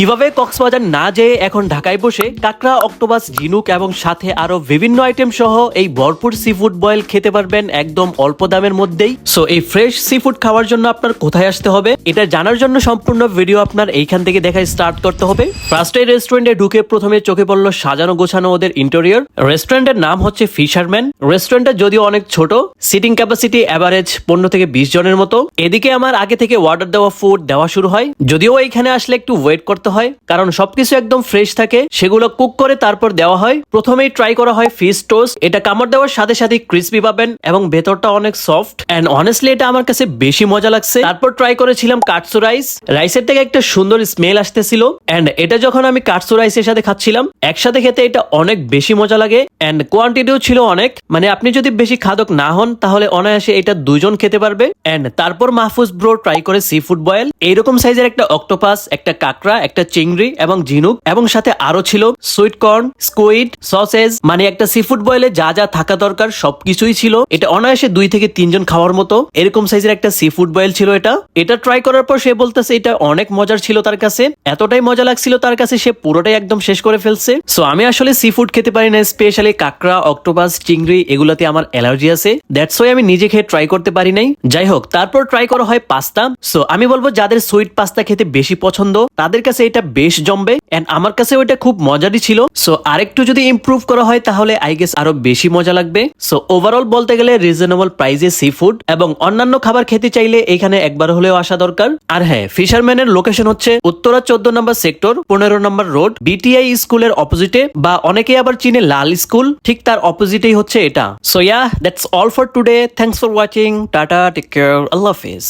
কিভাবে কক্সবাজার না যেয়ে এখন ঢাকায় বসে কাঁকড়া, অক্টোপাস, ঝিনুক এবং সাথে আরো বিভিন্ন আইটেম সহ এই ভরপুর সি ফুড বয়েল খেতে পারবেন একদম অল্প দামের মধ্যেই। সো এই ফ্রেশ সি ফুড খাওয়ার জন্য আপনার কোথায় আসতে হবে এটা জানার জন্য সম্পূর্ণ ভিডিও আপনার এইখান থেকে দেখা স্টার্ট করতে হবে। ফার্স্টে রেস্টুরেন্টে ঢুকে প্রথমে চোখে পড়লো সাজানো গোছানো ওদের ইন্টেরিয়র। রেস্টুরেন্টের নাম হচ্ছে ফিশারম্যান। রেস্টুরেন্টটা যদিও অনেক ছোট, সিটিং ক্যাপাসিটি এভারেজ 15 থেকে 20 জনের মতো। এদিকে আমার আগে থেকে অর্ডার দেওয়া ফুড দেওয়া শুরু হয়, যদিও এইখানে আসলে একটু ওয়েট করতে হয় কারণ সবকিছু একদম ফ্রেশ থাকে, সেগুলো কুক করে তারপর দেওয়া হয়। প্রথমেই ট্রাই করা হয় ফিশ টোস্ট। এটা কামড় দেওয়ার সাথে সাথে ক্রিসপি পাবেন এবং ভেতরটা অনেক সফট এন্ড অনেস্টলি এটা আমার কাছে বেশি মজা লাগছে। তারপর ট্রাই করেছিলাম কাটসু রাইস। রাইসের থেকে একটা সুন্দর স্মেল আসতেছিল এন্ড এটা যখন আমি কাটসু রাইসের সাথে খাচ্ছিলাম একসাথে খেতে এটা অনেক বেশি মজা লাগে এন্ড কোয়ান্টিটিও ছিল অনেক, মানে আপনি যদি বেশি খাদক না হন তাহলে অনায়াসে এটা দুজন খেতে পারবে। এন্ড তারপর মাহফুজ ব্রো ট্রাই করে সি ফুড বয়েল। এইরকম সাইজের একটা অক্টোপাস, একটা কাঁকড়া, একটা চিংড়ি এবং ঝিনুক এবং সাথে আরো ছিল সুইট কর্ন, স্কুইড, সসেজ, মানে একটা সি ফুড বয়েলে যা যা থাকা দরকার সবকিছুই ছিল। এটা অনায়াসে 2 থেকে 3 জন খাওয়ার মতো এরকম সাইজের একটা সি ফুড বয়েল ছিল। এটা ট্রাই করার পর সে বলতেছে এটা অনেক মজার ছিল তার কাছে, এতটাই মজা লাগছিল তার কাছে সে পুরোটাই একদম শেষ করে ফেলছে। সো আমি আসলে সি ফুড খেতে পারি না, স্পেশালি কাঁকড়া, অক্টোপাস, চিংড়ি এগুলাতে আমার অ্যালার্জি আছে। দ্যাটস ওয়াই আমি নিজে খেয়ে ট্রাই করতে পারি নাই। যাই হোক, তারপর ট্রাই করা হয় পাস্তা। সো আমি বলবো যাদের সুইট পাস্তা খেতে বেশি পছন্দ তাদের কাছে এটা বেশ জমবে এন্ড আমার কাছে ওইটা খুব মজারই ছিল। সো আরেকটু যদি ইমপ্রুভ করা হয় তাহলে আই গেস আরো বেশি মজা লাগবে। সো ওভারঅল বলতে গেলে রিজনেবল প্রাইসে সি ফুড এবং অন্যান্য খাবার খেতে চাইলে এখানে একবার হলেও আসা দরকার। আর হ্যাঁ, ফিশারম্যানের লোকেশন হচ্ছে উত্তরা 14 নম্বর সেক্টর, 15 নম্বর রোড, বিটিআই স্কুলের অপোজিটে, বা অনেকে আবার চিনে লাল স্কুল, ঠিক তার অপোজিটেই হচ্ছে এটা। So yeah, that's all for today. Thanks for watching. Tata, take care, আল্লাহ হাফেজ।